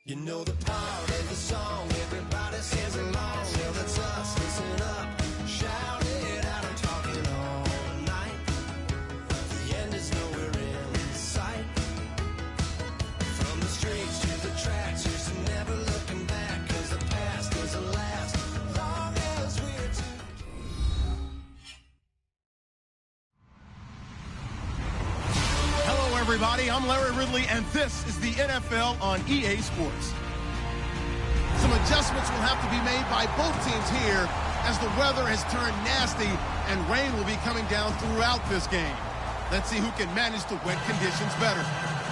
You know the part of the song, everybody sings along. Well, that's us, listen up, shout it out, I'm talking all night. The end is nowhere in sight. From the streets to the tracks, here's to never looking back, cause the past doesn't last long as we're together. Hello, everybody. I'm Larry Ridley, and this is the NFL on EA Sports. Some adjustments will have to be made by both teams here as the weather has turned nasty and rain will be coming down throughout this game. Let's see who can manage the wet conditions better.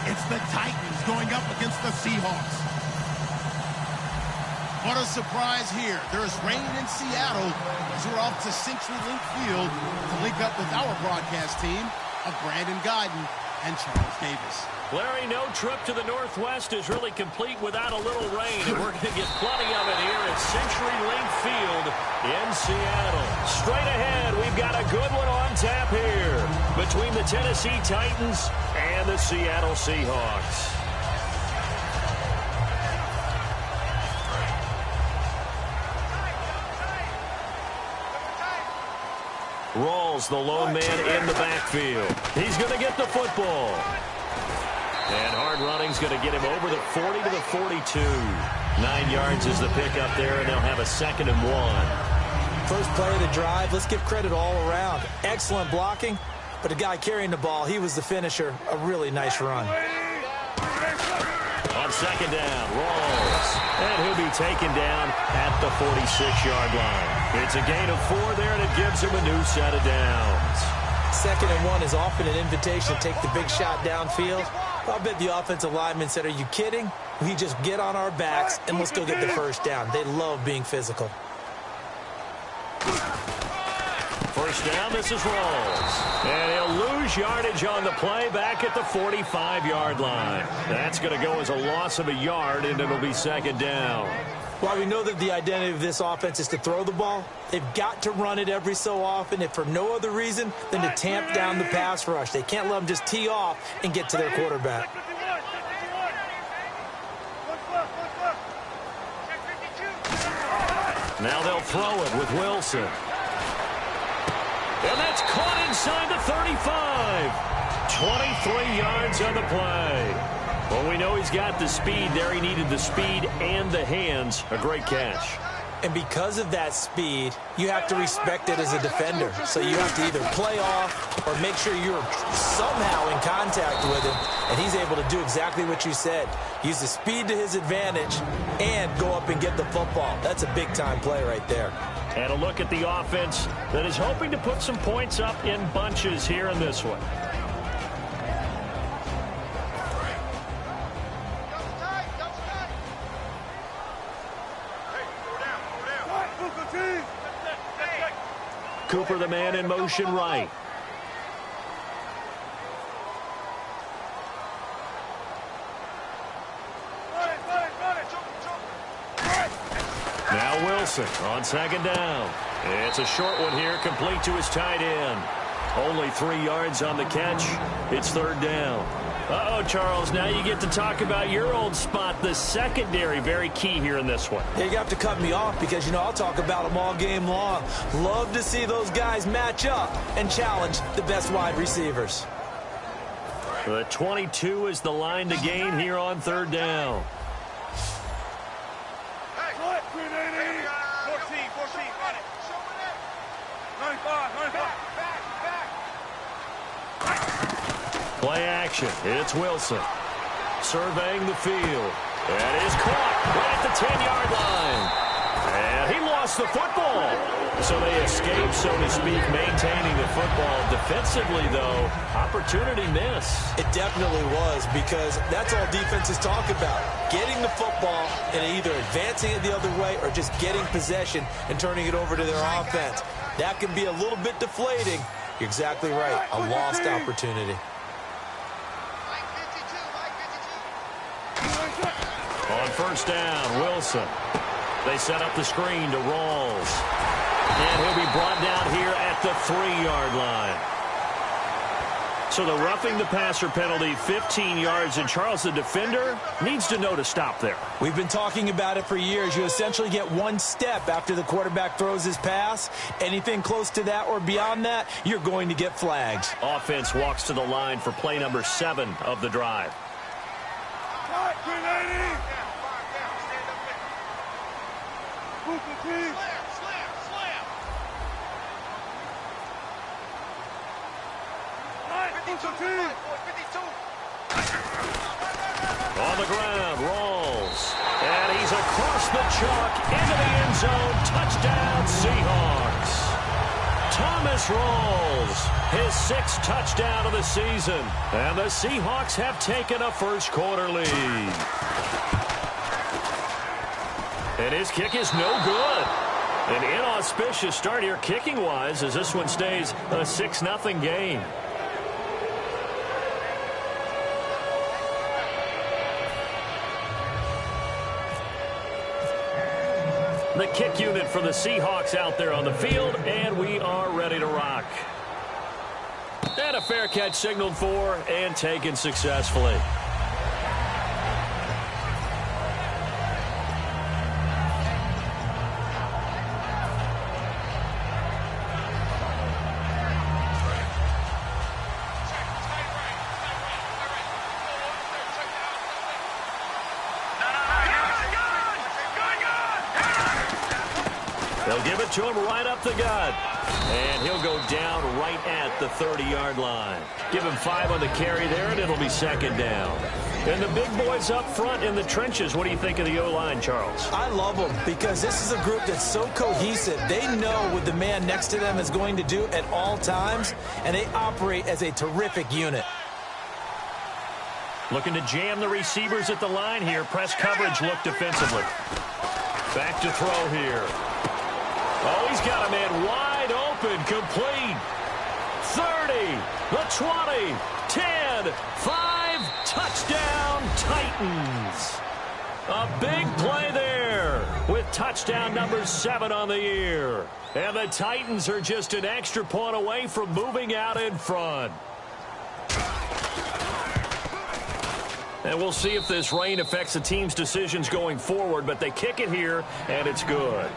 It's the Titans going up against the Seahawks. What a surprise here. There's rain in Seattle as we're off to CenturyLink Field to link up with our broadcast team of Brandon Guyton and Charles Davis. Larry, no trip to the Northwest is really complete without a little rain, and we're going to get plenty of it here at CenturyLink Field in Seattle. Straight ahead, we've got a good one on tap here between the Tennessee Titans and the Seattle Seahawks. Rawls, the lone man in the backfield. He's going to get the football. And hard running's going to get him over the 40 to the 42. 9 yards is the pickup there, and they'll have a 2nd and 1. First play of the drive, let's give credit all around. Excellent blocking, but the guy carrying the ball, he was the finisher. A really nice run. On 2nd down, Rawls. And he'll be taken down at the 46-yard line. It's a gain of 4 there, and it gives him a new set of downs. 2nd and 1 is often an invitation to take the big shot downfield. I bet the offensive linemen said, are you kidding? We just get on our backs and let's go get the first down. They love being physical. First down, this is Rawls. And he'll lose yardage on the play back at the 45-yard line. That's going to go as a loss of a yard, and it'll be 2nd down. While we know that the identity of this offense is to throw the ball, they've got to run it every so often, if for no other reason than to tamp down the pass rush. They can't let them just tee off and get to their quarterback. Now they'll throw it with Wilson. And that's caught inside the 35. 23 yards on the play. Well, we know he's got the speed there. He needed the speed and the hands. A great catch. And because of that speed, you have to respect it as a defender. So you have to either play off or make sure you're somehow in contact with him. And he's able to do exactly what you said. Use the speed to his advantage and go up and get the football. That's a big-time play right there. And a look at the offense that is hoping to put some points up in bunches here in this one. Cooper, the man in motion right. Now Wilson on 2nd down. It's a short one here, complete to his tight end. Only 3 yards on the catch. It's 3rd down. Uh-oh, Charles, now you get to talk about your old spot, the secondary. Very key here in this one. Yeah, you have to cut me off because, you know, I'll talk about them all game long. Love to see those guys match up and challenge the best wide receivers. The 22 is the line to gain here on 3rd down. Play action. It's Wilson. Surveying the field. That is caught right at the 10-yard line. And he lost the football. So they escape, so to speak, maintaining the football. Defensively, though, opportunity miss. It definitely was, because that's all defenses talk about. Getting the football and either advancing it the other way or just getting possession and turning it over to their offense. That can be a little bit deflating. You're exactly right. A lost opportunity. On 1st down, Wilson. They set up the screen to Rawls. And he'll be brought down here at the 3-yard line. So the roughing the passer penalty, 15 yards, and Charles, the defender, needs to know to stop there. We've been talking about it for years. You essentially get one step after the quarterback throws his pass. Anything close to that or beyond that, you're going to get flagged. Offense walks to the line for play number 7 of the drive. On the ground, rolls. And he's across the chalk into the end zone. Touchdown, Seahawks. Thomas rolls. His 6th touchdown of the season. And the Seahawks have taken a first-quarter lead. And his kick is no good. An inauspicious start here kicking-wise as this one stays a 6-0 game. The kick unit for the Seahawks out there on the field, and we are ready to rock. And a fair catch signaled for and taken successfully. They'll give it to him right up the gut. And he'll go down right at the 30-yard line. Give him 5 on the carry there, and it'll be 2nd down. And the big boys up front in the trenches, what do you think of the O-line, Charles? I love them because this is a group that's so cohesive. They know what the man next to them is going to do at all times, and they operate as a terrific unit. Looking to jam the receivers at the line here. Press coverage look defensively. Back to throw here. Oh, he's got a man wide open, complete. 30, the 20, 10, 5, touchdown, Titans. A big play there with touchdown number 7 on the year. And the Titans are just an extra point away from moving out in front. And we'll see if this rain affects the team's decisions going forward, but they kick it here, and it's good.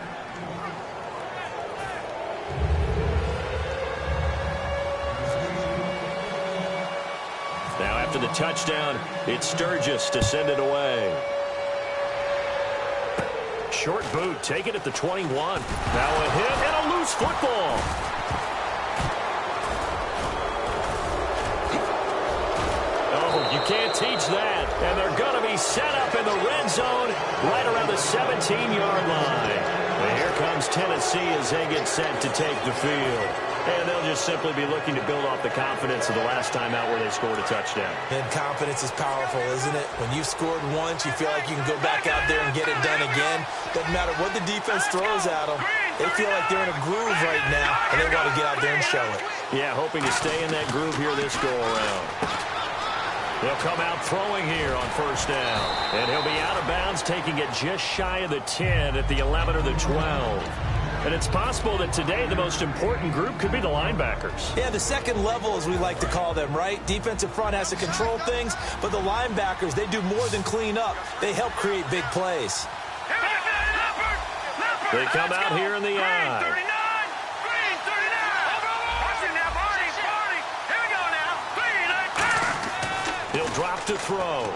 Now after the touchdown, it's Sturgis to send it away. Short boot, take it at the 21. Now a hit and a loose football. Oh, you can't teach that. And they're going to be set up in the red zone right around the 17-yard line. And here comes Tennessee as they get set to take the field. And they'll just simply be looking to build off the confidence of the last time out where they scored a touchdown. And confidence is powerful, isn't it? When you've scored once, you feel like you can go back out there and get it done again. Doesn't matter what the defense throws at them. They feel like they're in a groove right now, and they want to get out there and show it. Yeah, hoping to stay in that groove here this go-around. They'll come out throwing here on first down. And he'll be out of bounds, taking it just shy of the 10 at the 11 or the 12. And it's possible that today the most important group could be the linebackers. Yeah, the second level, as we like to call them, right? Defensive front has to control things, but the linebackers, they do more than clean up. They help create big plays. They come out here in the eye. He'll drop to throw.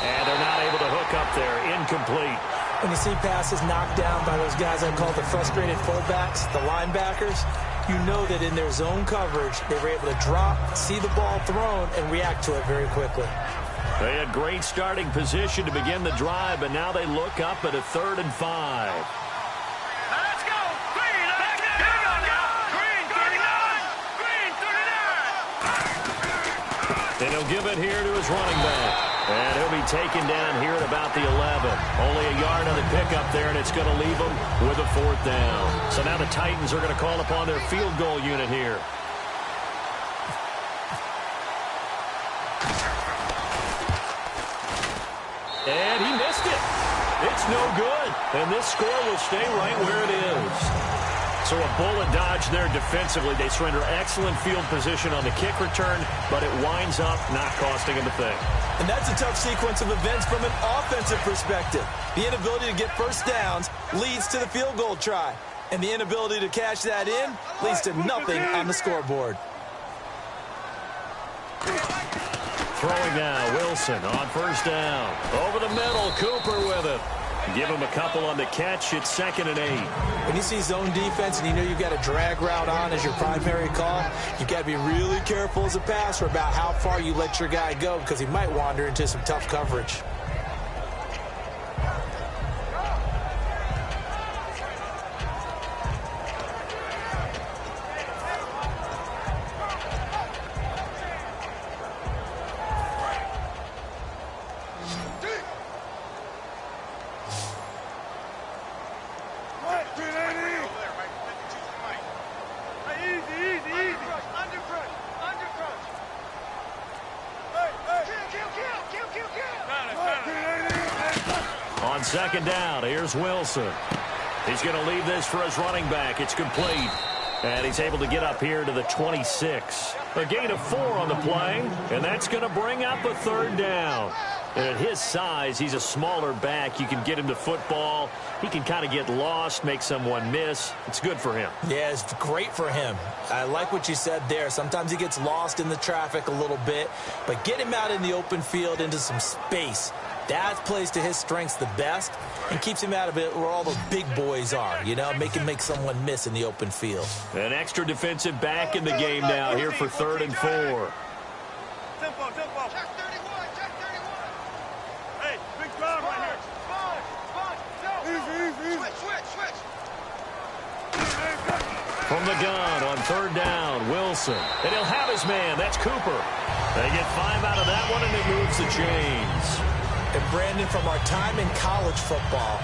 And they're not able to hook up there. Incomplete. When you see passes knocked down by those guys I call the frustrated fullbacks, the linebackers, you know that in their zone coverage, they were able to drop, see the ball thrown, and react to it very quickly. They had great starting position to begin the drive, but now they look up at a 3rd and 5. Let's go! Green, here we go now! Green, 39! And he'll give it here to his running back. And he'll be taken down here at about the 11. Only a yard on the pickup there, and it's going to leave them with a 4th down. So now the Titans are going to call upon their field goal unit here. And he missed it. It's no good. And this score will stay right where it is. So a bullet dodge there defensively. They surrender excellent field position on the kick return, but it winds up not costing them a thing. And that's a tough sequence of events from an offensive perspective. The inability to get first downs leads to the field goal try. And the inability to cash that in leads to nothing on the scoreboard. Throwing now, Wilson on first down. Over the middle, Cooper with it. Give him a couple on the catch. It's 2nd and 8. When you see zone defense and you know you've got a drag route on as your primary call, you've got to be really careful as a passer about how far you let your guy go because he might wander into some tough coverage. On 2nd down, here's Wilson. He's going to leave this for his running back. It's complete. And he's able to get up here to the 26. A gain of 4 on the play, and that's going to bring up a 3rd down. And at his size, he's a smaller back. You can get him the football. He can kind of get lost, make someone miss. It's good for him. Yeah, it's great for him. I like what you said there. Sometimes he gets lost in the traffic a little bit, but get him out in the open field into some space. That plays to his strengths the best and keeps him out of it where all the big boys are, you know, make him make someone miss in the open field. An extra defensive back in the game now here for 3rd and 4. Tempo. Check 31. Hey, big crowd right here. Easy. Switch. From the gun on 3rd down, Wilson. And he'll have his man. That's Cooper. They get 5 out of that one, and it moves the chains. And Brandon, from our time in college football,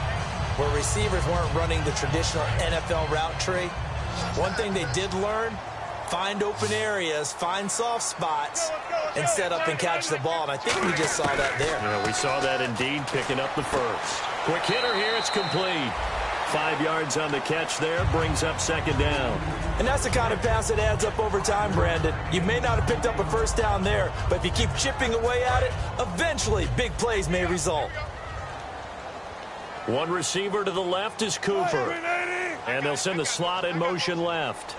where receivers weren't running the traditional NFL route tree, one thing they did learn, find open areas, find soft spots, and set up and catch the ball. And I think we just saw that there. Yeah, we saw that indeed, picking up the first. Quick hitter here, it's complete. 5 yards on the catch there, brings up 2nd down. And that's the kind of pass that adds up over time, Brandon. You may not have picked up a first down there, but if you keep chipping away at it, eventually big plays may result. One receiver to the left is Cooper. And they'll send the slot in motion left.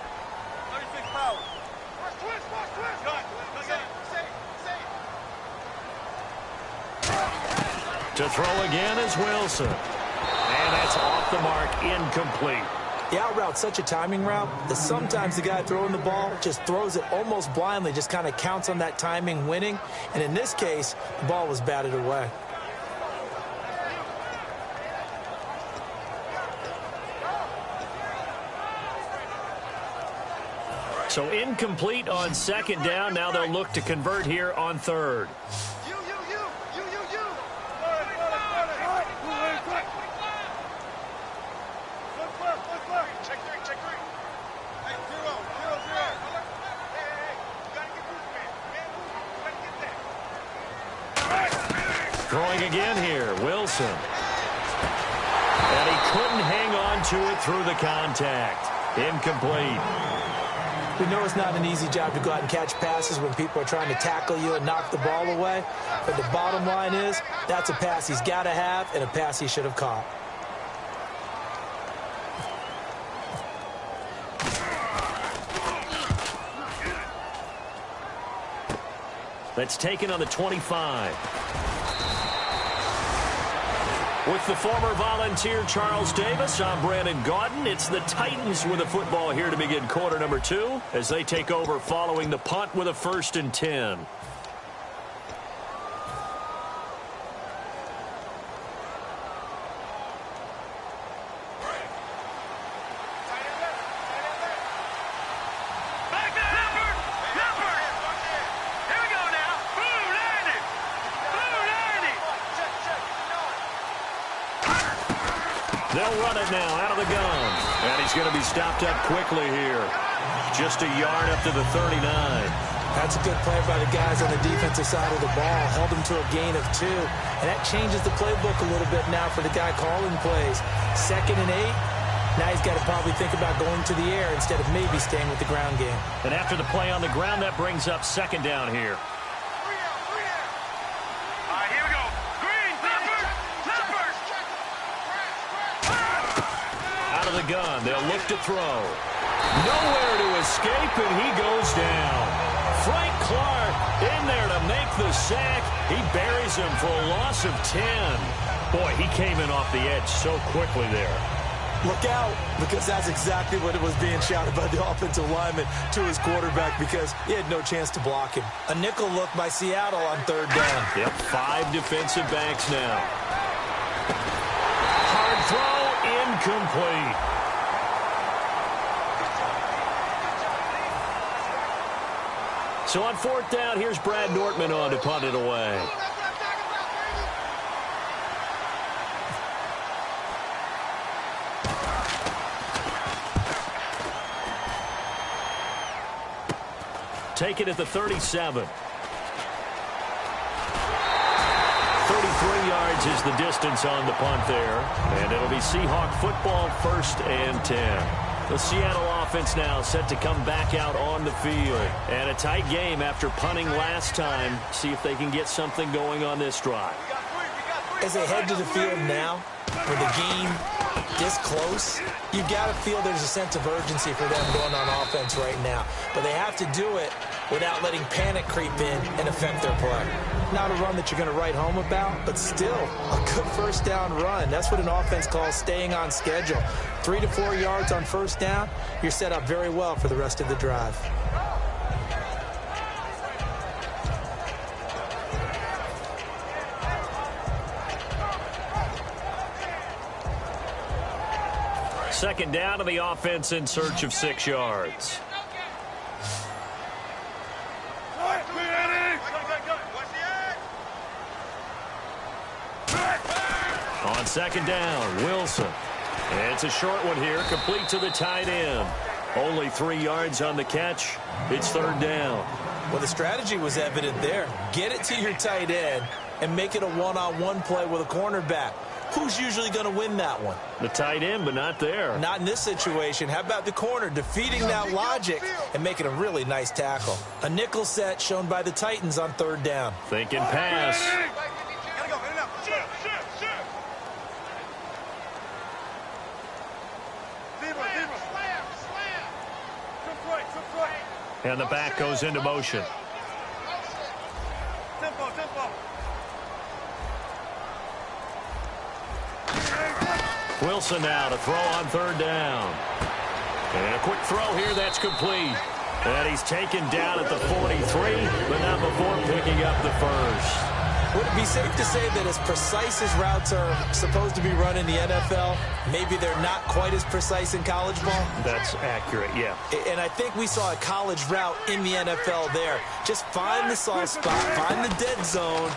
To throw again is Wilson. And that's off the mark, incomplete. The out route's such a timing route that sometimes the guy throwing the ball just throws it almost blindly, just kind of counts on that timing winning. And in this case, the ball was batted away. So incomplete on 2nd down. Now they'll look to convert here on 3rd. Throwing again here, Wilson. And he couldn't hang on to it through the contact. Incomplete. We know it's not an easy job to go out and catch passes when people are trying to tackle you and knock the ball away. But the bottom line is, that's a pass he's got to have and a pass he should have caught. That's taken on the 25. With the former Volunteer Charles Davis, I'm Brandon Gaudin. It's the Titans with the football here to begin quarter number 2 as they take over following the punt with a 1st and 10. They'll run it now out of the gun. And he's going to be stopped up quickly here. Just a yard up to the 39. That's a good play by the guys on the defensive side of the ball. Held him to a gain of 2. And that changes the playbook a little bit now for the guy calling plays. 2nd and 8. Now he's got to probably think about going to the air instead of maybe staying with the ground game. And after the play on the ground, that brings up second down here. Out of the gun, they'll look to throw. Nowhere to escape, and he goes down. Frank Clark in there to make the sack. He buries him for a loss of 10. Boy, he came in off the edge so quickly there. Look out, because that's exactly what it was being shouted by the offensive lineman to his quarterback, because he had no chance to block him. A nickel look by Seattle on third down. Yep, 5 defensive backs now. Hard throw, incomplete. So on fourth down, here's Brad Nortman on to punt it away. Take it at the 37. 33 yards is the distance on the punt there. And it'll be Seahawk football, 1st and 10. The Seattle offense now set to come back out on the field. And a tight game after punting last time. See if they can get something going on this drive. As they head to the field now, with the game this close, you've got to feel there's a sense of urgency for them going on offense right now. But they have to do it without letting panic creep in and affect their play. Not a run that you're going to write home about, but still a good first down run. That's what an offense calls staying on schedule. 3 to 4 yards on first down, you're set up very well for the rest of the drive. Second down to the offense in search of 6 yards. On second down, Wilson. And it's a short one here, complete to the tight end. Only 3 yards on the catch. It's third down. Well, the strategy was evident there. Get it to your tight end and make it a one-on-one play with a cornerback. Who's usually going to win that one? The tight end, but not there. Not in this situation. How about the corner defeating that logic and making a really nice tackle? A nickel set shown by the Titans on third down. Thinking pass. And the back goes into motion. Wilson now to throw on third down. And a quick throw here, that's complete. And he's taken down at the 43, but not before picking up the first. Would it be safe to say that as precise as routes are supposed to be run in the NFL, maybe they're not quite as precise in college ball? That's accurate, yeah. And I think we saw a college route in the NFL there. Just find the soft spot, find the dead zone,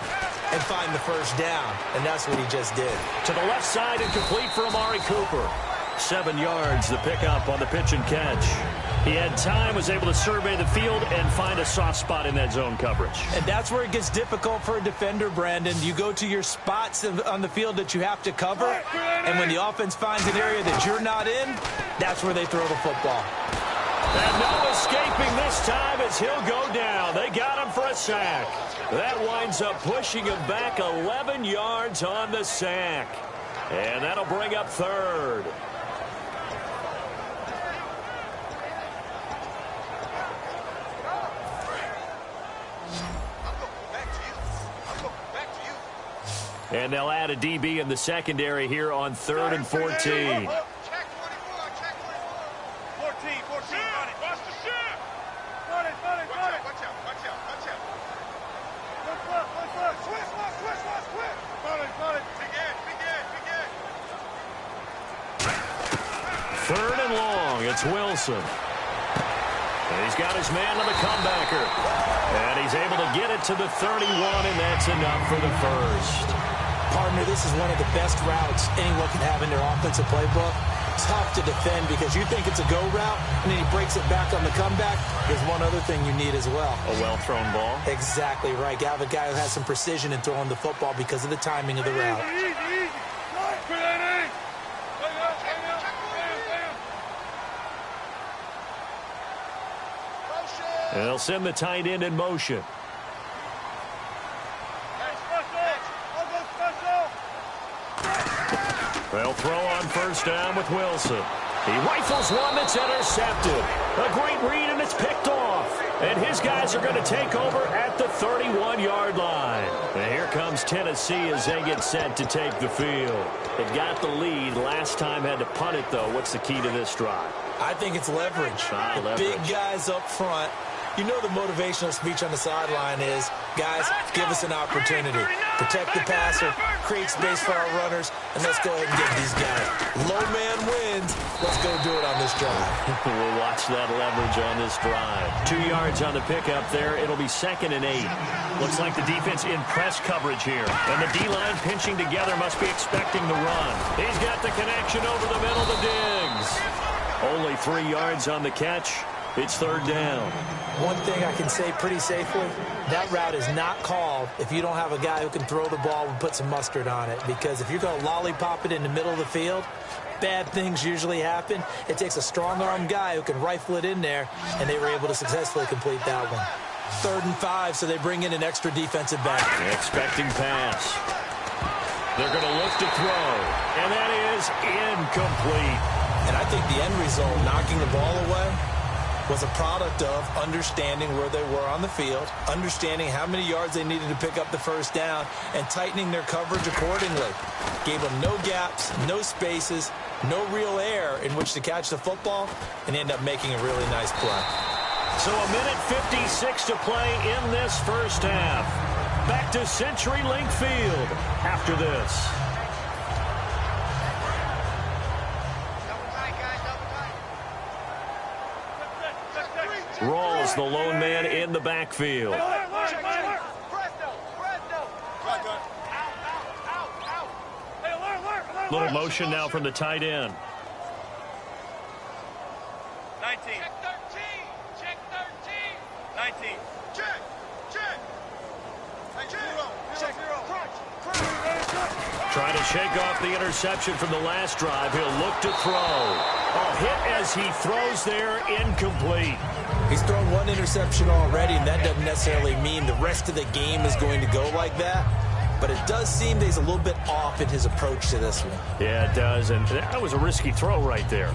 and find the first down. And that's what he just did. To the left side and complete for Amari Cooper. 7 yards, the pickup on the pitch and catch. He had time, was able to survey the field and find a soft spot in that zone coverage. And that's where it gets difficult for a defender, Brandon. You go to your spots on the field that you have to cover, and when the offense finds an area that you're not in, that's where they throw the football. And no escaping this time as he'll go down. They got him for a sack. That winds up pushing him back 11 yards on the sack. And that'll bring up third. And they'll add a DB in the secondary here on 3rd and 14. Check 44, check 44. 14, watch the shot. Watch out. Look. Switch. Got it. Big end. 3rd and long, it's Wilson. And he's got his man on the comebacker. And he's able to get it to the 31, and that's enough for the first. Partner, this is one of the best routes anyone can have in their offensive playbook. Tough to defend because you think it's a go route, and then he breaks it back on the comeback. There's one other thing you need as well. A well-thrown ball. Exactly right. You have a guy who has some precision in throwing the football because of the timing of the route. Easy. And they'll send the tight end in motion. They'll throw on first down with Wilson. He rifles one that's intercepted. A great read, and it's picked off. And his guys are going to take over at the 31-yard line. And here comes Tennessee as they get set to take the field. They've got the lead. Last time had to punt it, though. What's the key to this drive? I think it's leverage. The big guys up front. You know the motivational speech on the sideline is, guys, give us an opportunity. Protect the passer, create space for our runners, and let's go ahead and get these guys. Low man wins. Let's go do it on this drive. We'll watch that leverage on this drive. 2 yards on the pickup there. It'll be 2nd and 8. Looks like the defense in press coverage here. And the D-line pinching together must be expecting the run. He's got the connection over the middle to Diggs. Only 3 yards on the catch. It's 3rd down. One thing I can say pretty safely, that route is not called if you don't have a guy who can throw the ball and put some mustard on it. Because if you're going to lollipop it in the middle of the field, bad things usually happen. It takes a strong-arm guy who can rifle it in there, and they were able to successfully complete that one. 3rd and 5, so they bring in an extra defensive back. Expecting pass. They're going to look to throw, and that is incomplete. And I think the end result, knocking the ball away, was a product of understanding where they were on the field, understanding how many yards they needed to pick up the first down, and tightening their coverage accordingly. Gave them no gaps, no spaces, no real air in which to catch the football, and end up making a really nice play. So 1:56 to play in this first half. Back to CenturyLink Field after this. Rawls, the lone man in the backfield. Little motion now from the tight end. 19. Check 13. Check 13. 19. Check. Check. Check. Trying to shake off the interception from the last drive. He'll look to throw. A hit as he throws there, incomplete. He's thrown one interception already, and that doesn't necessarily mean the rest of the game is going to go like that. But it does seem that he's a little bit off in his approach to this one. Yeah, it does, and that was a risky throw right there.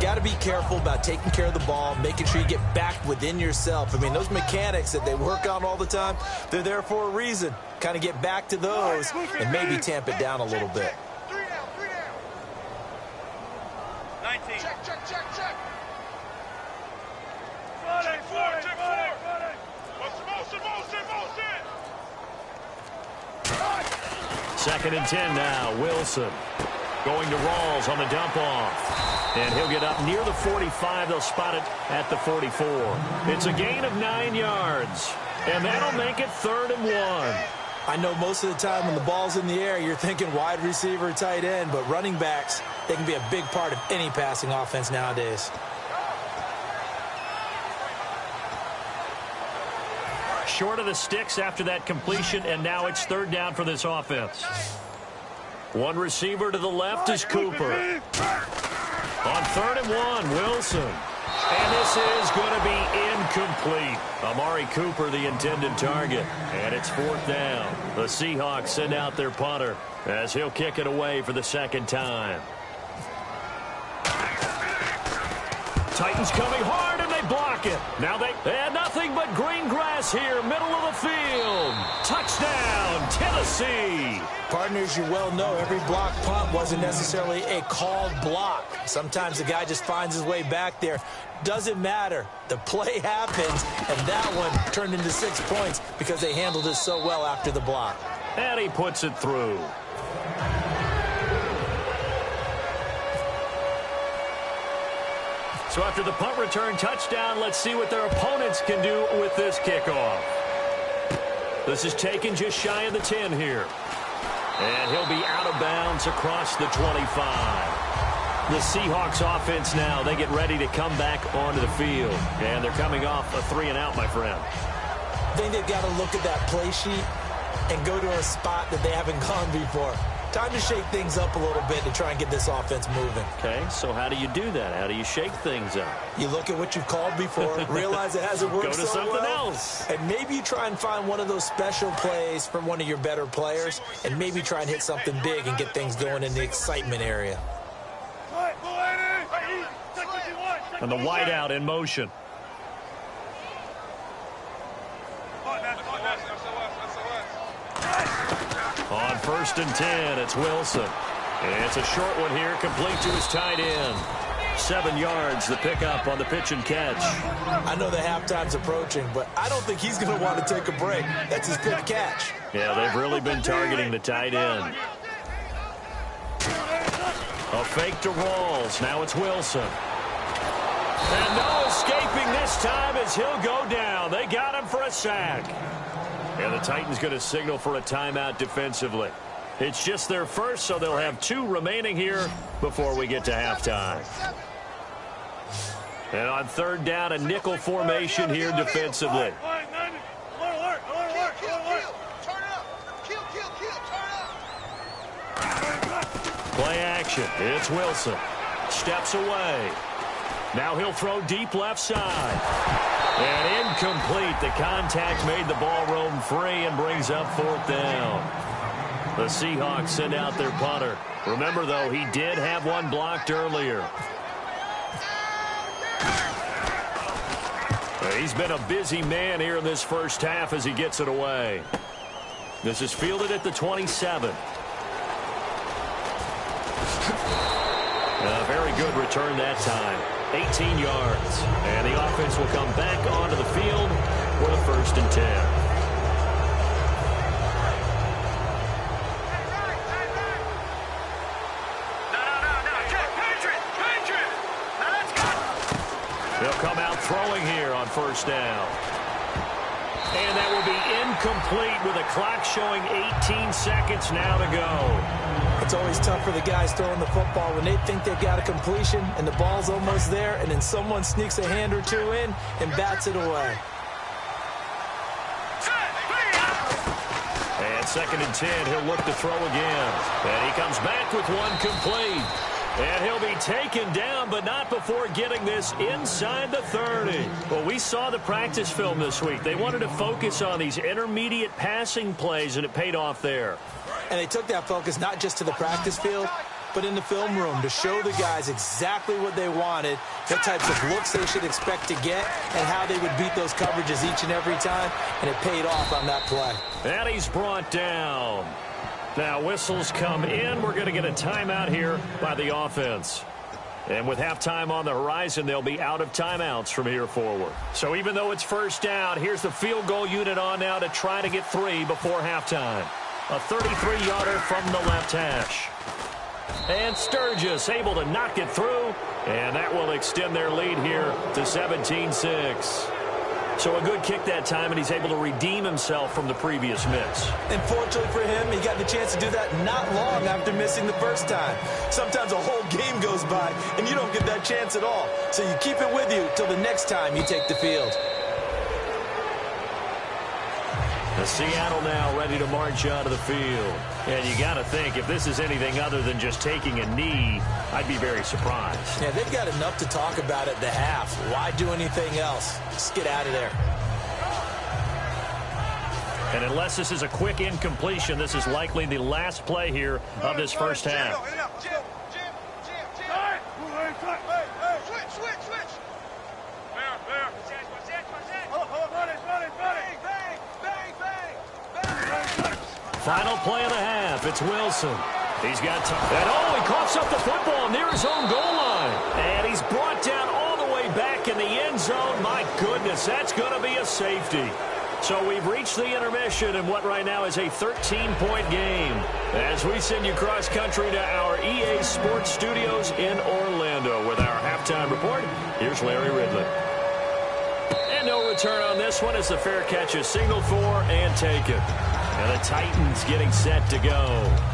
Got to be careful about taking care of the ball, making sure you get back within yourself. I mean, those mechanics that they work on all the time, they're there for a reason. Kind of get back to those and maybe tamp it down a little bit. 3 down. 19. Check. Check 2nd and 10 now. Wilson going to Rawls on the dump off. And he'll get up near the 45. They'll spot it at the 44. It's a gain of 9 yards. And that'll make it 3rd and 1. I know most of the time when the ball's in the air, you're thinking wide receiver, tight end, but running backs, they can be a big part of any passing offense nowadays. Short of the sticks after that completion, and now it's 3rd down for this offense. One receiver to the left is Cooper. On 3rd and 1, Wilson. And this is going to be incomplete. Amari Cooper, the intended target. And it's 4th down. The Seahawks send out their punter as he'll kick it away for the 2nd time. Titans coming hard, and they block it. Now they had nothing but green grass here, middle of the field. Touchdown, Tennessee. Partners, you well know every block punt wasn't necessarily a called block. Sometimes the guy just finds his way back there. Doesn't matter. The play happens, and that one turned into 6 points because they handled it so well after the block. And he puts it through. So after the punt return touchdown, let's see what their opponents can do with this kickoff. This is taken just shy of the 10 here. And he'll be out of bounds across the 25. The Seahawks offense now, they get ready to come back onto the field. And they're coming off a 3-and-out, my friend. I think they've got to look at that play sheet and go to a spot that they haven't gone before. Time to shake things up a little bit to try and get this offense moving. Okay, so how do you do that? How do you shake things up? You look at what you've called before, realize it hasn't worked Go to so something well, else. and maybe you try and find one of those special plays from one of your better players, and maybe try and hit something big and get things going in the excitement area. And the wideout in motion. On 1st and 10, it's Wilson. And it's a short one here, complete to his tight end. 7 yards, the pickup on the pitch and catch. I know the halftime's approaching, but I don't think he's going to want to take a break. That's his pick catch. Yeah, they've really been targeting the tight end. A fake to Rawls. Now it's Wilson. And no escaping this time as he'll go down. They got him for a sack. And the Titans going to signal for a timeout defensively. It's just their first, so they'll have 2 remaining here before we get to halftime. And on 3rd down, a nickel formation here defensively. Play action. It's Wilson. Steps away. Now he'll throw deep left side. And incomplete. The contact made the ball roam free and brings up 4th down. The Seahawks send out their punter. Remember, though, he did have one blocked earlier. He's been a busy man here in this first half as he gets it away. This is fielded at the 27. A very good return that time. 18 yards. And the offense will come back onto the field for the 1st and 10. They'll come out throwing here on 1st down. And that will be incomplete with a clock showing 18 seconds now to go. It's always tough for the guys throwing the football when they think they've got a completion and the ball's almost there, and then someone sneaks a hand or 2 in and bats it away. And 2nd and 10, he'll look to throw again. And he comes back with one complete. And he'll be taken down, but not before getting this inside the 30. Well, we saw the practice film this week. They wanted to focus on these intermediate passing plays, and it paid off there. And they took that focus not just to the practice field, but in the film room to show the guys exactly what they wanted, what types of looks they should expect to get, and how they would beat those coverages each and every time, and it paid off on that play. And he's brought down. Now whistles come in. We're going to get a timeout here by the offense. And with halftime on the horizon, they'll be out of timeouts from here forward. So even though it's 1st down, here's the field goal unit on now to try to get 3 before halftime. A 33-yarder from the left hash. And Sturgis able to knock it through. And that will extend their lead here to 17-6. So a good kick that time, and he's able to redeem himself from the previous miss. And fortunately for him, he got the chance to do that not long after missing the first time. Sometimes a whole game goes by, and you don't get that chance at all. So you keep it with you till the next time you take the field. The Seattle now ready to march out of the field. And you got to think, if this is anything other than just taking a knee, I'd be very surprised. Yeah, they've got enough to talk about at the half. Why do anything else? Just get out of there. And unless this is a quick incompletion, this is likely the last play here of this first half. Final play of the half. It's Wilson. He's got time. And he coughs up the football near his own goal line. And he's brought down all the way back in the end zone. My goodness, that's going to be a safety. So we've reached the intermission in what right now is a 13-point game. As we send you cross-country to our EA Sports Studios in Orlando with our halftime report, here's Larry Ridley. And no return on this one as the fair catch is signaled for and taken. And the Titans getting set to go.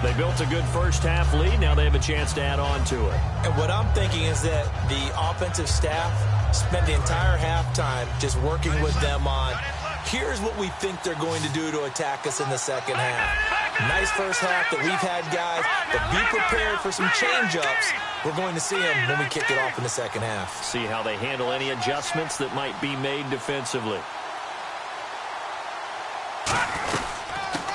They built a good first half lead. Now they have a chance to add on to it. And what I'm thinking is that the offensive staff spent the entire halftime just working with them on, here's what we think they're going to do to attack us in the second half. Nice this first half that we've had, guys, but be prepared for some change-ups. We're going to see them when we kick it off in the second half. See how they handle any adjustments that might be made defensively.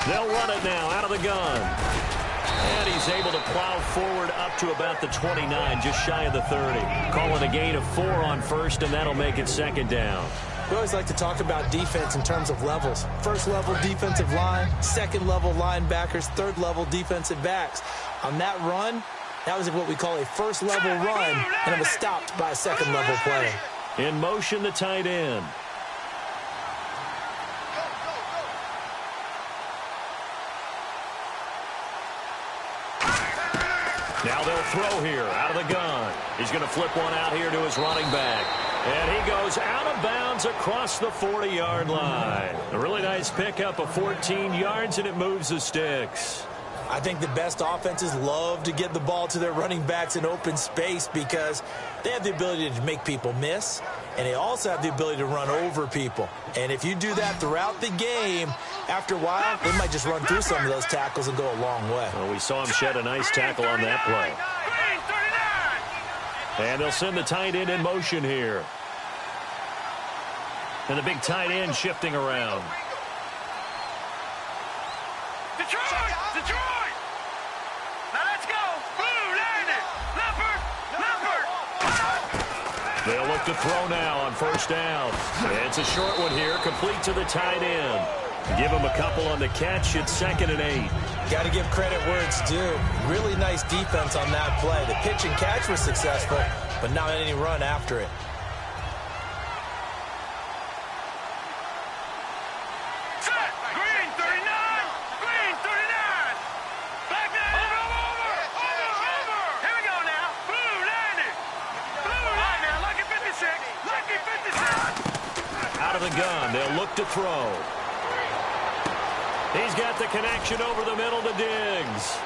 They'll run it now out of the gun. And he's able to plow forward up to about the 29, just shy of the 30. Calling a gain of 4 on first, and that'll make it second down. We always like to talk about defense in terms of levels. First level defensive line, second level linebackers, third level defensive backs. On that run, that was what we call a first level run, and it was stopped by a second level player. In motion, the tight end. Now they'll throw here out of the gun. He's going to flip one out here to his running back. And he goes out of bounds across the 40-yard line. A really nice pickup of 14 yards, and it moves the sticks. I think the best offenses love to get the ball to their running backs in open space because they have the ability to make people miss, and they also have the ability to run over people. And if you do that throughout the game, after a while, they might just run through some of those tackles and go a long way. Well, we saw him shed a nice tackle on that play. And they'll send the tight end in motion here. And the big tight end shifting around. Detroit! Detroit! Now let's go! Blue, land it! Leopard! They'll look to throw now on first down. It's a short one here, complete to the tight end. Give him a couple on the catch. It's 2nd and 8. Got to give credit where it's due. Really nice defense on that play. The pitch and catch was successful, but not any run after it. Set! Green 39! Green 39! Back down! Over! Here we go now! Blue, land it! Blue, right now! Lucky 56! Lucky 56! Out of the gun. They'll look to throw. He's got the connection over the middle to Diggs.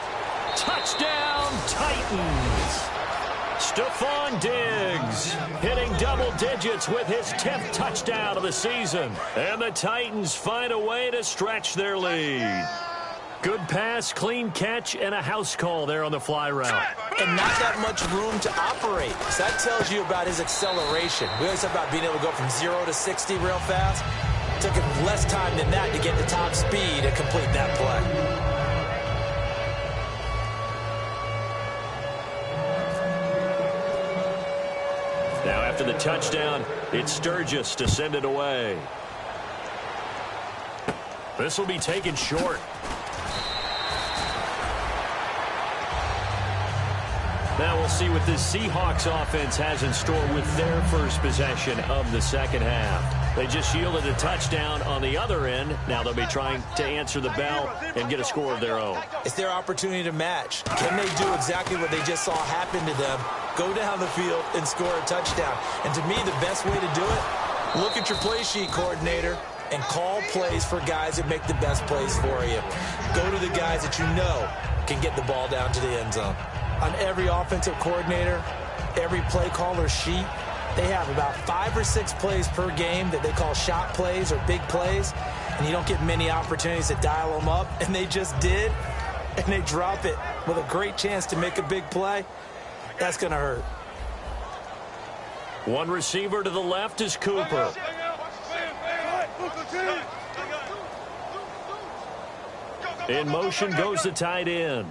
Touchdown, Titans. Stephon Diggs hitting double digits with his 10th touchdown of the season. And the Titans find a way to stretch their lead. Good pass, clean catch, and a house call there on the fly route. And not that much room to operate. So that tells you about his acceleration. We always talk about being able to go from 0 to 60 real fast. It took him less time than that to get the top speed and complete that play. Now after the touchdown, it's Sturgis to send it away. This will be taken short. Now we'll see what this Seahawks offense has in store with their first possession of the second half. They just yielded a touchdown on the other end. Now they'll be trying to answer the bell and get a score of their own. It's their opportunity to match. Can they do exactly what they just saw happen to them? Go down the field and score a touchdown. And to me, the best way to do it, look at your play sheet coordinator and call plays for guys that make the best plays for you. Go to the guys that you know can get the ball down to the end zone. On every offensive coordinator, every play caller sheet, they have about 5 or 6 plays per game that they call shot plays or big plays, and you don't get many opportunities to dial them up, and they just did, and they drop it with a great chance to make a big play. That's going to hurt. One receiver to the left is Cooper. In motion goes the tight end.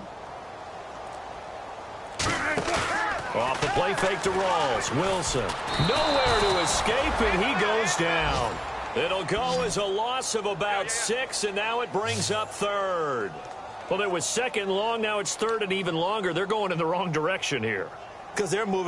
Off the play fake to Rawls. Wilson. Nowhere to escape, and he goes down. It'll go as a loss of about 6, and now it brings up 3rd. Well, it was 2nd long. Now it's 3rd and even longer. They're going in the wrong direction here. Because they're moving.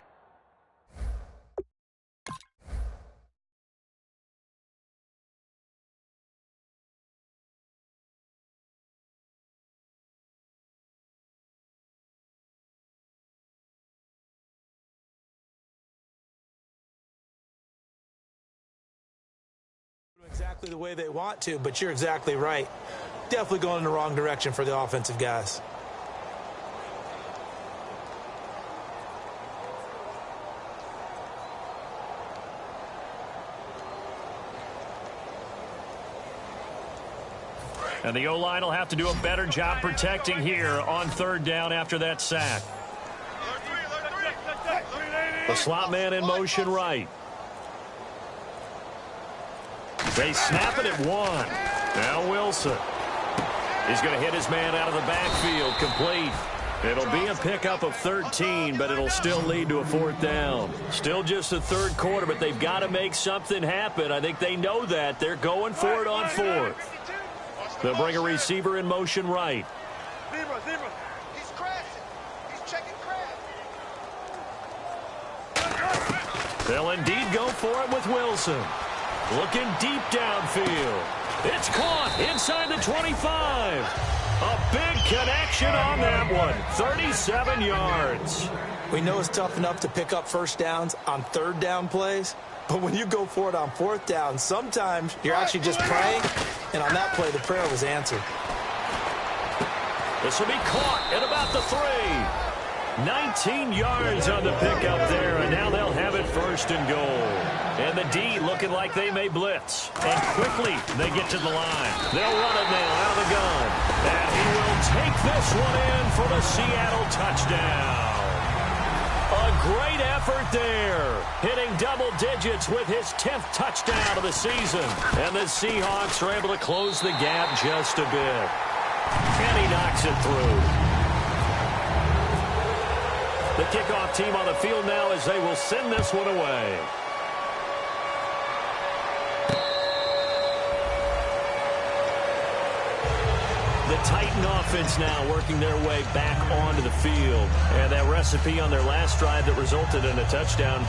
Exactly the way they want to, but you're exactly right. Definitely going in the wrong direction for the offensive guys. And the O-line will have to do a better job protecting here on third down after that sack. The slot man in motion right. They snap it at 1. Now Wilson. He's going to hit his man out of the backfield. Complete. It'll be a pickup of 13, but it'll still lead to a fourth down. Still just the third quarter, but they've got to make something happen. I think they know that. They're going for it on fourth. They'll bring a receiver in motion right. He's crashing. He's checking crash. They'll indeed go for it with Wilson. Looking deep downfield. It's caught inside the 25. A big connection on that one. 37 yards. We know it's tough enough to pick up first downs on third down plays, but when you go for it on fourth down, sometimes you're actually just praying, and on that play, the prayer was answered. This will be caught at about the 3. 19 yards on the pickup there, and now they'll have it first and goal. And the D looking like they may blitz. And quickly they get to the line. They'll run it now out of the gun. And he will take this one in for the Seattle touchdown. A great effort there. Hitting double digits with his 10th touchdown of the season. And the Seahawks are able to close the gap just a bit. And he knocks it through. The kickoff team on the field now as they will send this one away. The Titan offense now working their way back onto the field. And that recipe on their last drive that resulted in a touchdown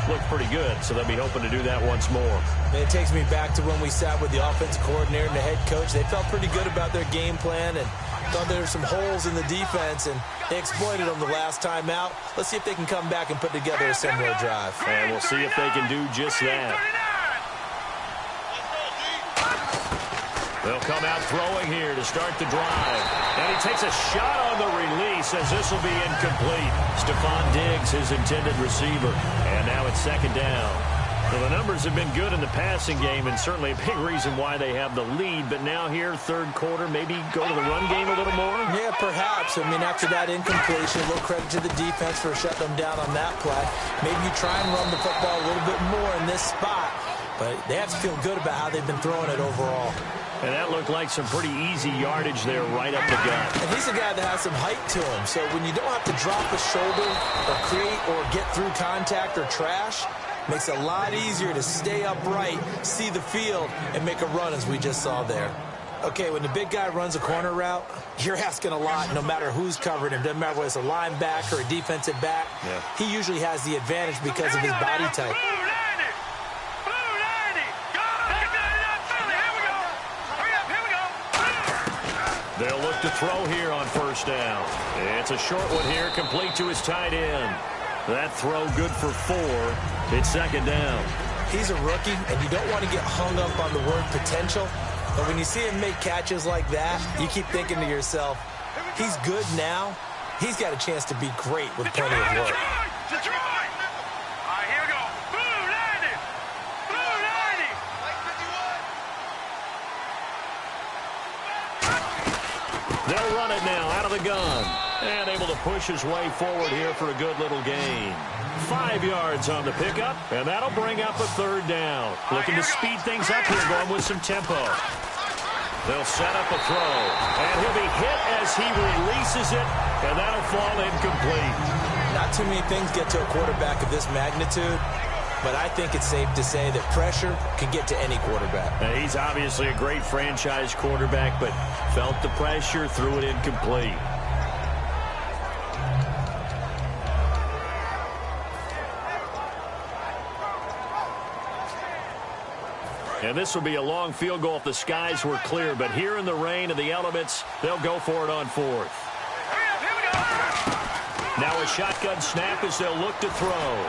looked pretty good, so they'll be hoping to do that once more. And it takes me back to when we sat with the offensive coordinator and the head coach. They felt pretty good about their game plan and thought there were some holes in the defense, and they exploited them the last time out. Let's see if they can come back and put together a similar drive. And we'll see if they can do just that. They'll come out throwing here to start the drive. And he takes a shot on the release as this will be incomplete. Stephon Diggs, his intended receiver. And now it's second down. Well, the numbers have been good in the passing game and certainly a big reason why they have the lead. But now here, third quarter, maybe go to the run game a little more? Yeah, perhaps. I mean, after that incompletion, a little credit to the defense for shutting them down on that play. Maybe you try and run the football a little bit more in this spot. But they have to feel good about how they've been throwing it overall. And that looked like some pretty easy yardage there right up the gut. And he's a guy that has some height to him. So when you don't have to drop a shoulder or create or get through contact or trash, makes it a lot easier to stay upright, see the field, and make a run as we just saw there. Okay, when the big guy runs a corner route, you're asking a lot no matter who's covering him. Doesn't matter whether it's a linebacker or a defensive back. Yeah. He usually has the advantage because of his body type. They'll look to throw here on first down. It's a short one here, complete to his tight end. That throw good for 4. It's second down. He's a rookie, and you don't want to get hung up on the word potential. But when you see him make catches like that, you keep thinking to yourself, he's good now. He's got a chance to be great with plenty of work. Detroit! All right, here we go. Blue 90! Blue 90! They'll run it now out of the gun. And able to push his way forward here for a good little gain. 5 yards on the pickup, and that'll bring up a third down. Looking to speed things up here, going with some tempo. They'll set up a throw, and he'll be hit as he releases it, and that'll fall incomplete. Not too many things get to a quarterback of this magnitude, but I think it's safe to say that pressure can get to any quarterback. Now, he's obviously a great franchise quarterback, but felt the pressure, threw it incomplete. And this will be a long field goal if the skies were clear. But here in the rain and the elements, they'll go for it on fourth. Now a shotgun snap as they'll look to throw.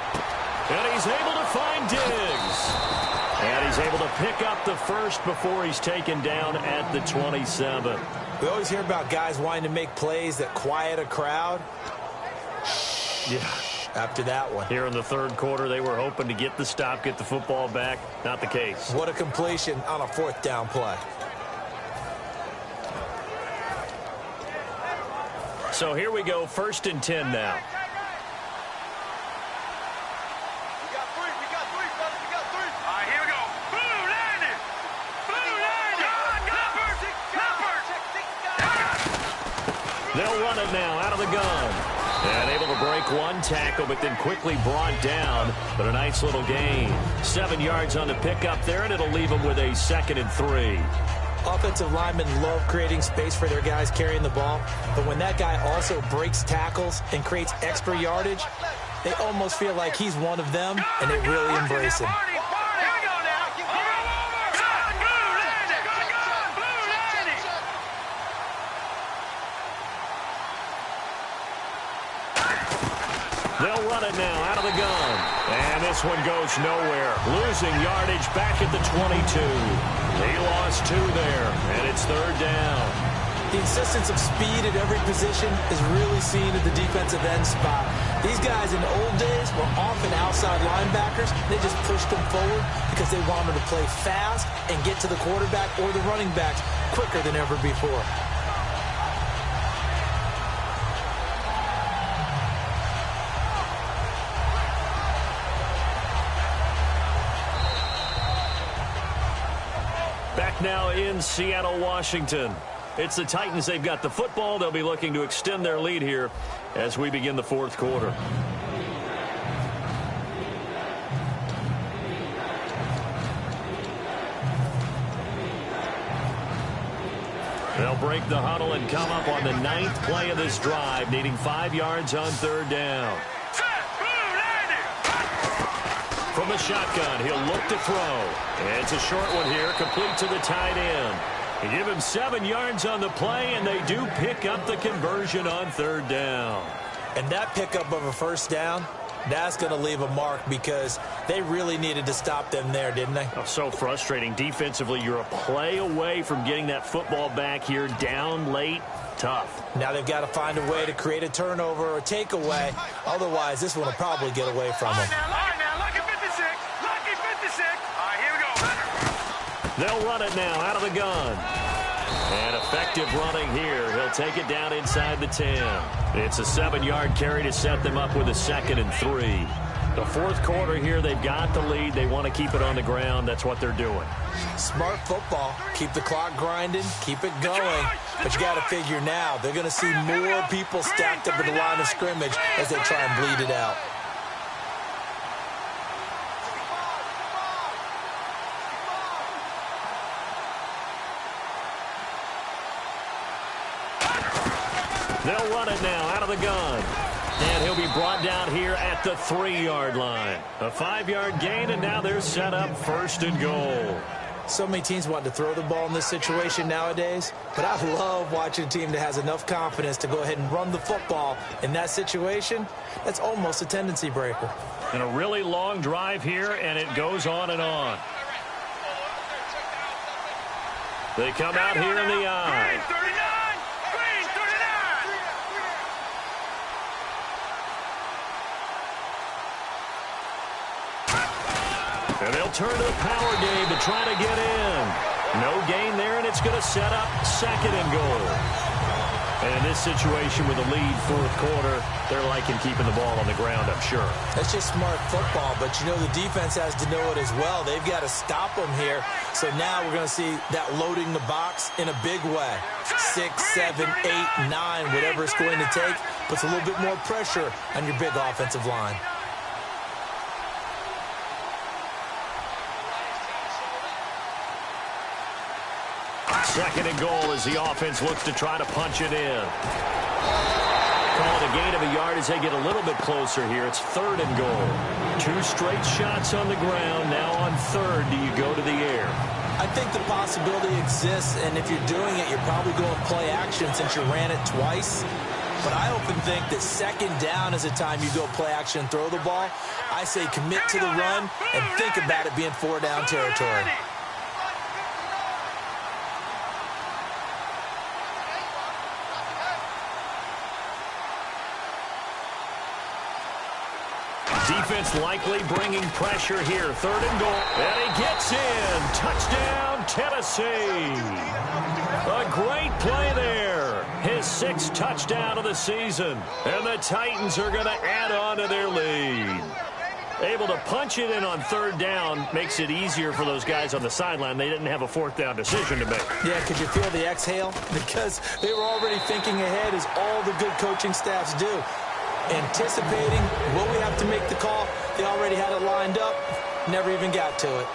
And he's able to find Diggs. And he's able to pick up the first before he's taken down at the 27. We always hear about guys wanting to make plays that quiet a crowd. Yeah. After that one. Here in the third quarter, they were hoping to get the stop, get the football back. Not the case. What a completion on a fourth down play. So here we go, 1st and 10 now. They'll run it now out of the gun. And able to break one tackle, but then quickly brought down. But a nice little gain. 7 yards on the pickup there, and it'll leave them with a 2nd and 3. Offensive linemen love creating space for their guys carrying the ball. But when that guy also breaks tackles and creates extra yardage, they almost feel like he's one of them, and they really embrace him. They'll run it now out of the gun. And this one goes nowhere. Losing yardage back at the 22. He lost 2 there, and it's 3rd down. The insistence of speed at every position is really seen at the defensive end spot. These guys in the old days were often outside linebackers. They just pushed them forward because they wanted to play fast and get to the quarterback or the running backs quicker than ever before. Back now in Seattle, Washington. It's the Titans. They've got the football. They'll be looking to extend their lead here as we begin the 4th quarter. They'll break the huddle and come up on the 9th play of this drive, needing 5 yards on 3rd down. From the shotgun, he'll look to throw. And it's a short one here, complete to the tight end. They give him 7 yards on the play, and they do pick up the conversion on 3rd down. And that pickup of a 1st down, that's going to leave a mark because they really needed to stop them there, didn't they? Oh, so frustrating. Defensively, you're a play away from getting that football back here, down late. Tough. Now they've got to find a way to create a turnover or takeaway. Otherwise, this one will probably get away from them. They'll run it now out of the gun. And effective running here. He'll take it down inside the 10. It's a 7-yard carry to set them up with a 2nd and 3. The 4th quarter here, they've got the lead. They want to keep it on the ground. That's what they're doing. Smart football. Keep the clock grinding. Keep it going. But you got to figure now, they're going to see more people stacked up at the line of scrimmage as they try and bleed it out. They'll run it now out of the gun. And he'll be brought down here at the 3-yard line. A 5-yard gain, and now they're set up 1st and goal. So many teams want to throw the ball in this situation nowadays, but I love watching a team that has enough confidence to go ahead and run the football in that situation. That's almost a tendency breaker. And a really long drive here, and it goes on and on. They come out here in the eye. And they'll turn to the power game to try to get in. No gain there, and it's going to set up 2nd and goal. And in this situation with a lead 4th quarter, they're liking keeping the ball on the ground, I'm sure. That's just smart football, but you know the defense has to know it as well. They've got to stop them here. So now we're going to see that loading the box in a big way. 6, 7, 8, 9, whatever it's going to take, puts a little bit more pressure on your big offensive line. 2nd and goal as the offense looks to try to punch it in. Call it a gain of a yard as they get a little bit closer here. It's 3rd and goal. 2 straight shots on the ground. Now on 3rd, do you go to the air? I think the possibility exists, and if you're doing it, you're probably going play action since you ran it twice. But I often think that 2nd down is the time you go play action and throw the ball. I say commit to the run and think about it being 4-down territory. Defense likely bringing pressure here. 3rd and goal. And he gets in. Touchdown, Tennessee. A great play there. His 6th touchdown of the season. And the Titans are going to add on to their lead. Able to punch it in on 3rd down makes it easier for those guys on the sideline. They didn't have a 4th down decision to make. Yeah, could you feel the exhale? Because they were already thinking ahead, as all the good coaching staffs do. Anticipating, will we have to make the call? They already had it lined up. Never even got to it.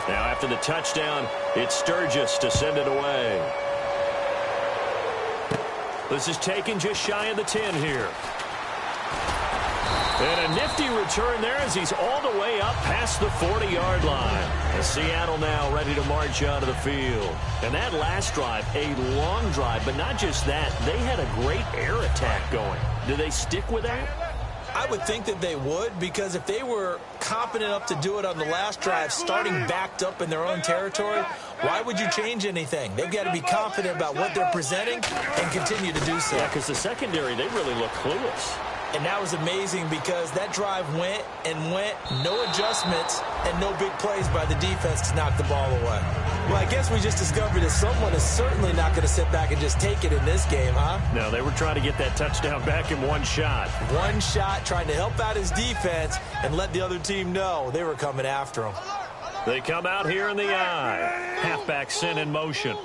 Now after the touchdown, it's Sturgis to send it away. This is taken just shy of the 10 here. And a nifty return there as he's all the way up past the 40-yard line. And Seattle now ready to march out of the field. And that last drive, a long drive, but not just that. They had a great air attack going. Do they stick with that? I would think that they would, because if they were confident enough to do it on the last drive, starting backed up in their own territory, why would you change anything? They've got to be confident about what they're presenting and continue to do so. Yeah, because the secondary, they really look clueless. And that was amazing because that drive went and went, no adjustments, and no big plays by the defense to knock the ball away. Well, I guess we just discovered that someone is certainly not going to sit back and just take it in this game, huh? No, they were trying to get that touchdown back in one shot. One shot, trying to help out his defense and let the other team know they were coming after him. They come out here in the eye. Halfback sent in motion.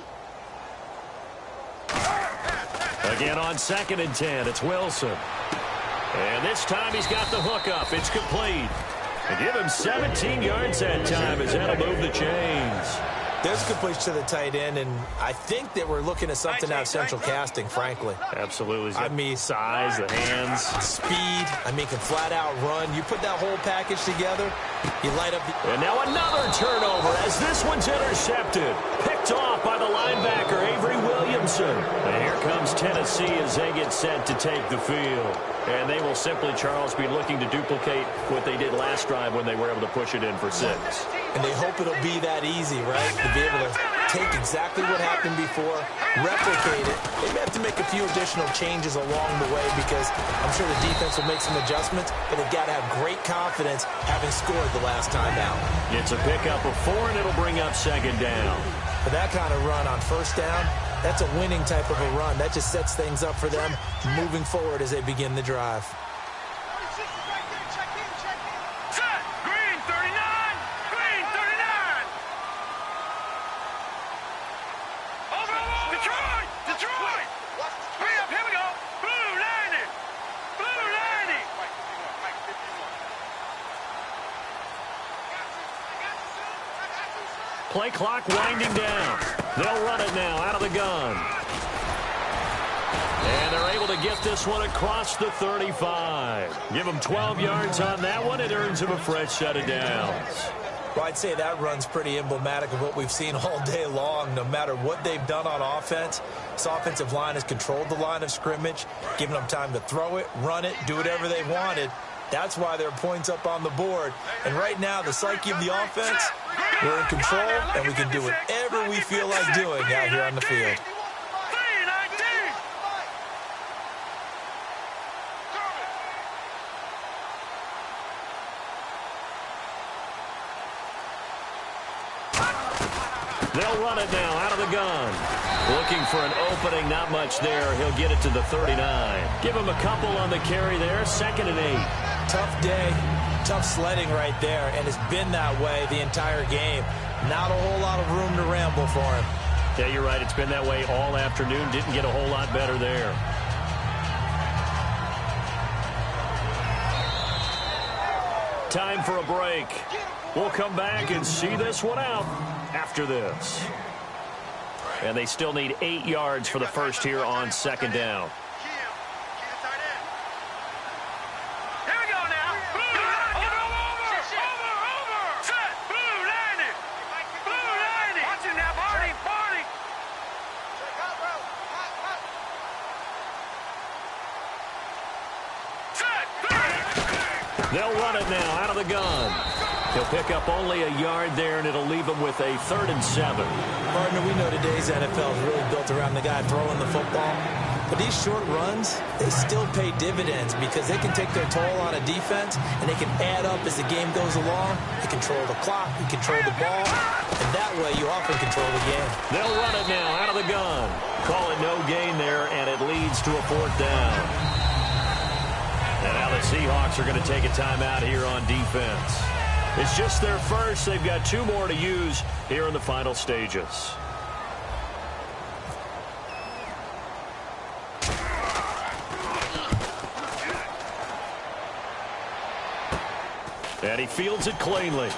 Again on 2nd and 10, it's Wilson. And this time he's got the hook up. It's complete. And give him 17 yards that time as that'll move the chains. There's completion to the tight end, and I think that we're looking at something out of central casting, frankly. Absolutely. I mean, size, the hands. Speed, can flat out run. You put that whole package together, you light up. And now another turnover as this one's intercepted. Picked off by the linebacker, Avery Williamson. And here comes Tennessee as they get set to take the field. And they will simply, Charles, be looking to duplicate what they did last drive when they were able to push it in for 6. And they hope it'll be that easy, right? To be able to take exactly what happened before, replicate it. They may have to make a few additional changes along the way because I'm sure the defense will make some adjustments, but they've got to have great confidence having scored the last time out. It's a pickup of 4, and it'll bring up 2nd down. For that kind of run on 1st down, that's a winning type of a run. That just sets things up for them moving forward as they begin the drive. Set! Green 39! Green 39! Over! Detroit! Detroit! Hurry up, here we go! Blue 90! Blue 90! Play clock winding down. They'll run it now out of the gun. And they're able to get this one across the 35. Give them 12 yards on that one. It earns them a fresh set of downs. Well, I'd say that run's pretty emblematic of what we've seen all day long. No matter what they've done on offense, this offensive line has controlled the line of scrimmage, given them time to throw it, run it, do whatever they wanted. That's why there are points up on the board. And right now, the psyche of the offense, we're in control, and we can do whatever we feel like doing out here on the field. They'll run it now out of the gun. Looking for an opening, not much there. He'll get it to the 39. Give him a couple on the carry there, 2nd and 8. Tough day, tough sledding right there, and it's been that way the entire game. Not a whole lot of room to ramble for him. Yeah, you're right. It's been that way all afternoon. Didn't get a whole lot better there. Time for a break. We'll come back and see this one out after this. And they still need 8 yards for the first here on 2nd down. Here we go now. Blue, over. Set. Blue 90. Blue 90. Watch it now, Barney. Set. They'll run it now out of the gun. He'll pick up only a yard there, and it'll leave him with a 3rd and 7. Partner, we know today's NFL is really built around the guy throwing the football. But these short runs, they still pay dividends because they can take their toll on a defense, and they can add up as the game goes along. You control the clock, you control the ball, and that way you often control the game. They'll run it now out of the gun. Call it no gain there, and it leads to a 4th down. And now the Seahawks are going to take a timeout here on defense. It's just their first. They've got 2 more to use here in the final stages. And he fields it cleanly.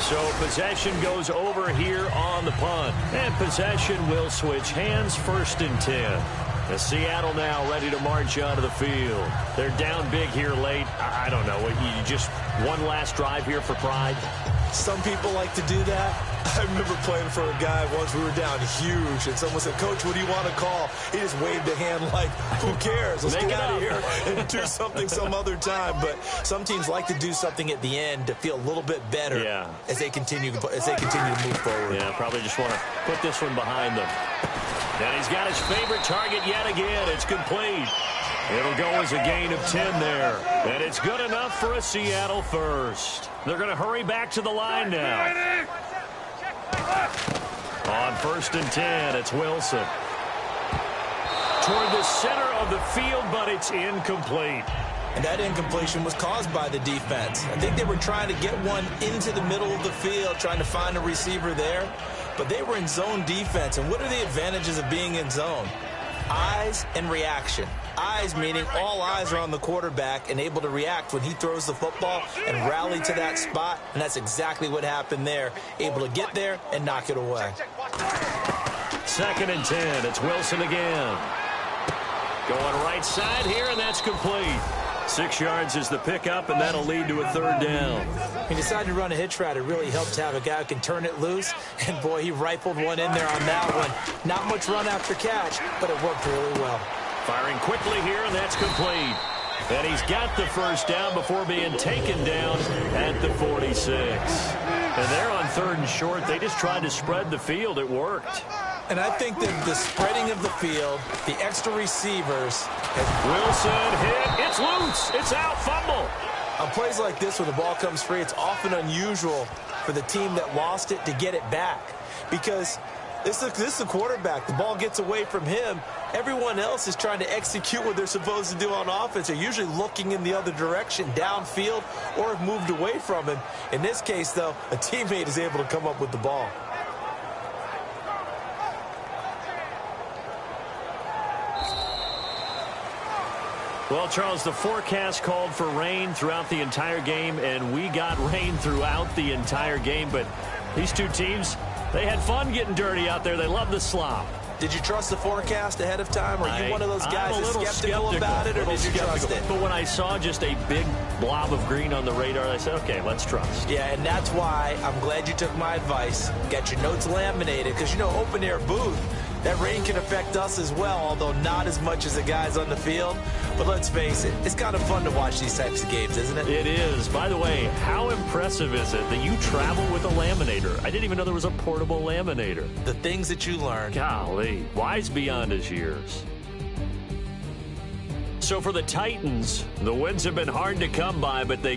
So possession goes over here on the punt. And possession will switch hands, 1st and 10. The Seattle now ready to march onto the field. They're down big here late. I don't know. You just one last drive here for pride? Some people like to do that. I remember playing for a guy once. We were down huge, and someone said, "Coach, what do you want to call?" He just waved a hand like, "Who cares? Let's get out of here and do something some other time." But some teams like to do something at the end to feel a little bit better as they continue to move forward. Yeah, probably just want to put this one behind them. And he's got his favorite target yet again. It's complete. It'll go as a gain of 10 there. And it's good enough for a Seattle first. They're going to hurry back to the line now. On 1st and 10, it's Wilson. Toward the center of the field, but it's incomplete. And that incompletion was caused by the defense. I think they were trying to get one into the middle of the field, trying to find a receiver there. But they were in zone defense. And what are the advantages of being in zone? Eyes and reaction. Eyes meaning all eyes are on the quarterback and able to react when he throws the football and rally to that spot. And that's exactly what happened there. Able to get there and knock it away. 2nd and 10. It's Wilson again. Going right side here, and that's complete. 6 yards is the pickup, and that'll lead to a 3rd down. He decided to run a hitch route. It really helped to have a guy who can turn it loose. And, boy, he rifled one in there on that one. Not much run after catch, but it worked really well. Firing quickly here, and that's complete. And he's got the 1st down before being taken down at the 46. And they're on 3rd and short. They just tried to spread the field. It worked. And I think that the spreading of the field, the extra receivers. Wilson hit. It's loose. It's out. Fumble. On plays like this where the ball comes free, it's often unusual for the team that lost it to get it back. Because this is the quarterback. The ball gets away from him. Everyone else is trying to execute what they're supposed to do on offense. They're usually looking in the other direction, downfield, or have moved away from him. In this case, though, a teammate is able to come up with the ball. Well, Charles, the forecast called for rain throughout the entire game, and we got rain throughout the entire game. But these two teams, they had fun getting dirty out there. They love the slop. Did you trust the forecast ahead of time? Or are you one of those guys that's skeptical about it, or did you trust it? But when I saw just a big blob of green on the radar, I said, okay, let's trust. Yeah, and that's why I'm glad you took my advice. Got your notes laminated, because, you know, open-air booth, that rain can affect us as well, although not as much as the guys on the field. But let's face it, it's kind of fun to watch these types of games, isn't it? It is. By the way, how impressive is it that you travel with a laminator? I didn't even know there was a portable laminator. The things that you learn. Golly, wise beyond his years. So for the Titans, the wins have been hard to come by, but they